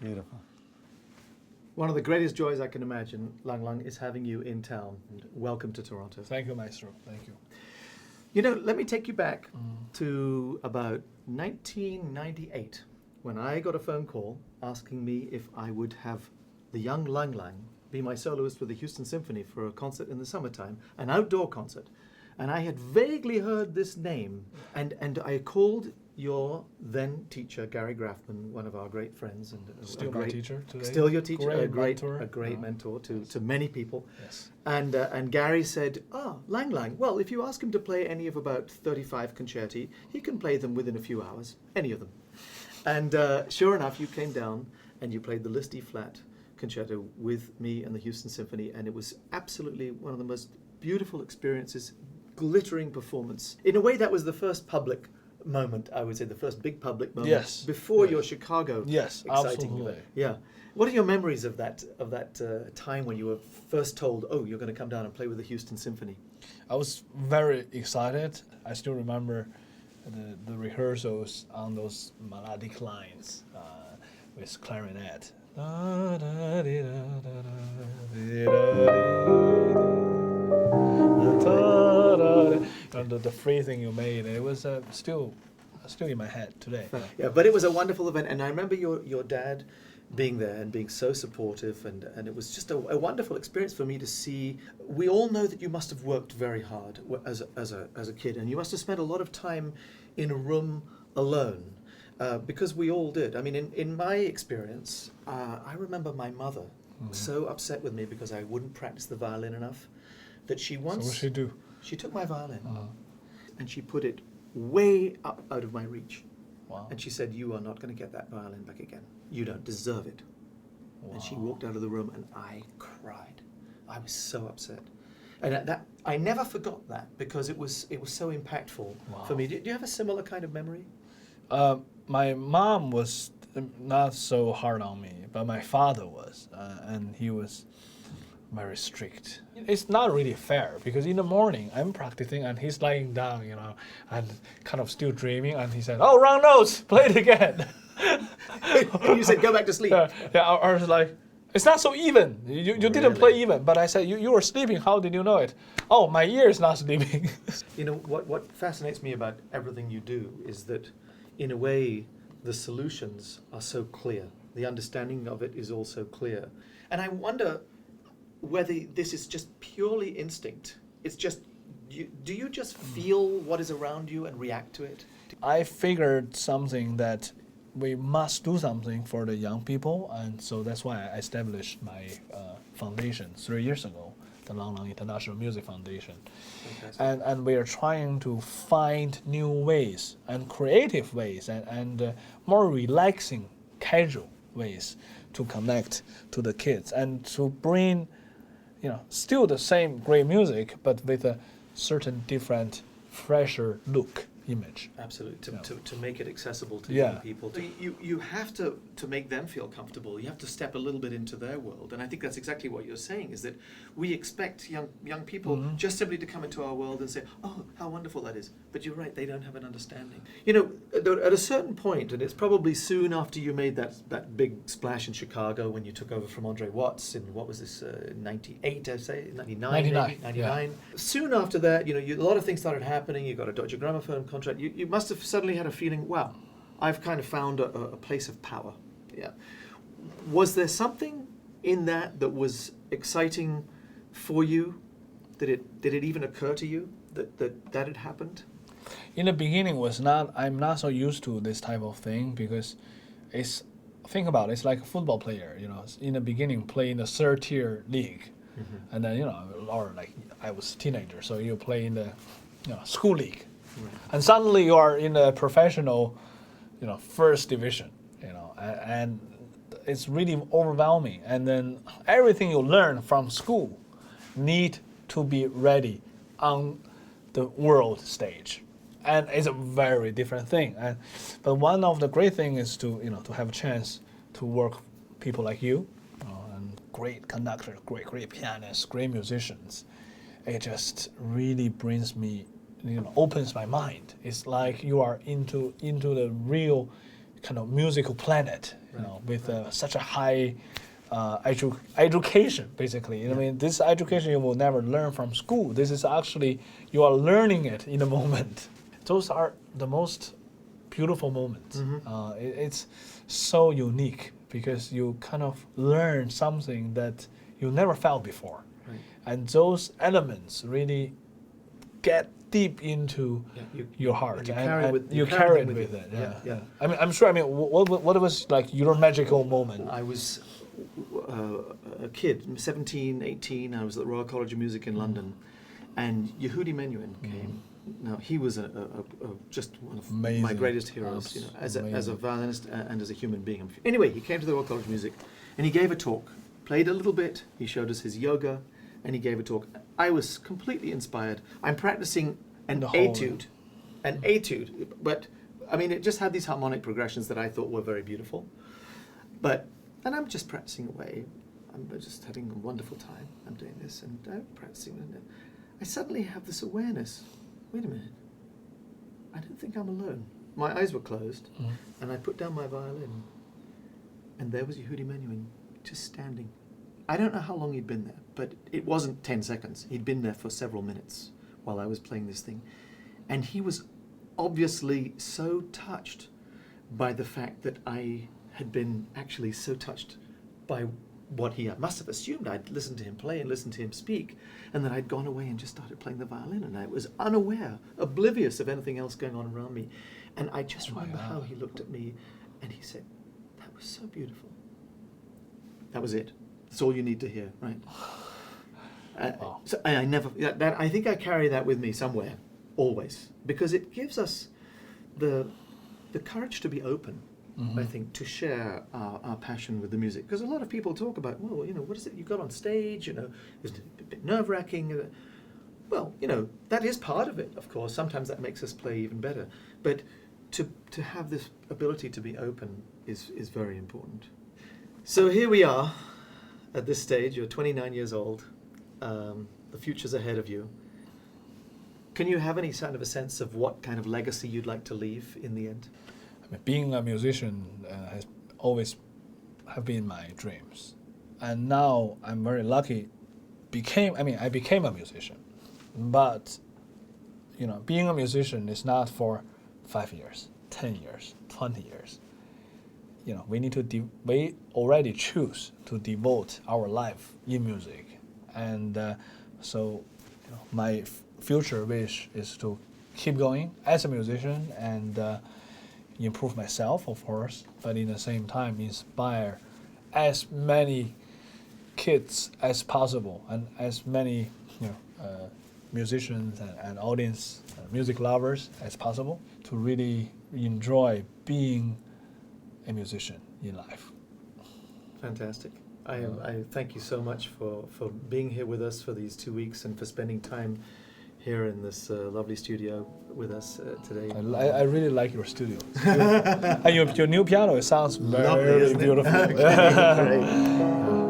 Beautiful. One of the greatest joys I can imagine, Lang Lang, is having you in town. And welcome to Toronto. Thank you, Maestro. Thank you. You know, let me take you back to about 1998 when I got a phone call asking me if I would have the young Lang Lang be my soloist with the Houston Symphony for a concert in the summertime, an outdoor concert. And I had vaguely heard this name, and I called your then teacher, Gary Grafman, one of our great friends. And Still my teacher today. Still your teacher, a great mentor. mentor to many people. Yes. And Gary said, Lang Lang, well, if you ask him to play any of about 35 concerti, he can play them within a few hours, any of them. And sure enough, you came down and you played the Liszt E-flat concerto with me and the Houston Symphony, and it was absolutely one of the most beautiful experiences, glittering performance. In a way, that was the first public moment, I would say, the first big public moment. Yes. Before your Chicago exciting absolutely. event. Yeah. What are your memories of that time when you were first told, oh, you're going to come down and play with the Houston Symphony? I was very excited. I still remember the rehearsals on those melodic lines with clarinet. And the phrasing you made, it was still in my head today. Yeah, but it was a wonderful event, and I remember your dad being there and being so supportive, and it was just a wonderful experience for me to see. We all know that you must have worked very hard as a kid, and you must have spent a lot of time in a room alone, because we all did. I mean, in my experience, I remember my mother so upset with me because I wouldn't practice the violin enough that she once... So what did she do? She took my violin and she put it way up out of my reach. Wow. And she said, you are not going to get that violin back again. You don't deserve it. Wow. And she walked out of the room and I cried. I was so upset. And I never forgot that because it was so impactful for me. Do you have a similar kind of memory? My mom was not so hard on me, but my father was, and he was very strict. It's not really fair because in the morning I'm practicing and he's lying down, and kind of still dreaming, and he said, "Oh, wrong notes, play it again." You said, "Go back to sleep." I was like, "It's not so even. You didn't play even." But I said, "You were sleeping. How did you know it?" "Oh, my ear is not sleeping." You know what fascinates me about everything you do is that, in a way, the solutions are so clear. The understanding of it is also clear, and I wonder whether this is just purely instinct. It's just, do you just feel what is around you and react to it? I figured something that we must do something for the young people, and so that's why I established my foundation 3 years ago, the Lang Lang International Music Foundation. And we are trying to find new ways and creative ways and more relaxing, casual ways to connect to the kids and to bring still the same great music, but with a certain different, fresher look, image. Absolutely, to make it accessible to young people. You have to make them feel comfortable. You have to step a little bit into their world, and I think that's exactly what you're saying, is that we expect young people just simply to come into our world and say, oh, how wonderful that is. But you're right, they don't have an understanding. At a certain point, and it's probably soon after you made that big splash in Chicago when you took over from Andre Watts in, what was this, 98, I say, 99 maybe? 99. Yeah. Soon after that, a lot of things started happening. You got a Deutsche Grammophon contract. You must have suddenly had a feeling, wow, I've kind of found a place of power. Yeah. Was there something in that was exciting for you? Did it even occur to you that had happened? In the beginning, I'm not so used to this type of thing because think about it, it's like a football player, in the beginning play in the third tier league, and then or like I was a teenager, so you play in the school league. Right. And suddenly you are in a professional, first division, and it's really overwhelming. And then everything you learn from school need to be ready on the world stage, and it's a very different thing. But one of the great things is to have a chance to work with people like you, and great conductors, great pianists, great musicians. It just really brings me. Opens my mind. It's like you are into the real kind of musical planet, with such a high education, basically. I mean, this education you will never learn from school. This is actually, you are learning it in the moment. Those are the most beautiful moments. It's so unique because you kind of learn something that you never felt before. Right. And those elements really get deep into your heart, and you carry it with it. Yeah. I mean, I'm sure. I mean, what was like your magical moment? I was a kid, 17, 18. I was at the Royal College of Music in London, and Yehudi Menuhin came. Now he was just one of my greatest heroes, as a violinist and as a human being. Anyway, he came to the Royal College of Music, and he gave a talk. Played a little bit. He showed us his yoga, and he gave a talk. I was completely inspired. I'm practicing an etude, but I mean, it just had these harmonic progressions that I thought were very beautiful. And I'm just practicing away. I'm just having a wonderful time. I'm doing this, and I'm practicing, and I suddenly have this awareness. Wait a minute. I don't think I'm alone. My eyes were closed, and I put down my violin, and there was Yehudi Menuhin, just standing. I don't know how long he'd been there, but it wasn't 10 seconds. He'd been there for several minutes while I was playing this thing. And he was obviously so touched by the fact that I had been actually so touched by what he must have assumed. I'd listened to him play and listened to him speak, and then I'd gone away and just started playing the violin, and I was unaware, oblivious of anything else going on around me. And I just remember how he looked at me and he said, "That was so beautiful." That was it. That's all you need to hear, right? So I never. I think I carry that with me somewhere, always, because it gives us the courage to be open. I think, to share our passion with the music, because a lot of people talk about, well, what is it you got on stage? Is it a bit nerve-wracking? Well, that is part of it, of course. Sometimes that makes us play even better, but to have this ability to be open is very important. So here we are. At this stage, you're 29 years old. The future's ahead of you. Can you have any kind of a sense of what kind of legacy you'd like to leave in the end? I mean, being a musician has always have been my dreams, and now I'm very lucky. I became a musician, but being a musician is not for 5 years, 10 years, 20 years. We already choose to devote our life in music, and so my future wish is to keep going as a musician and improve myself, of course, but in the same time inspire as many kids as possible and as many musicians and audience, music lovers as possible to really enjoy being a musician in life. Fantastic. I thank you so much for being here with us for these 2 weeks and for spending time here in this lovely studio with us today. I really like your studio. And your new piano, it sounds very Lovely, beautiful. Great.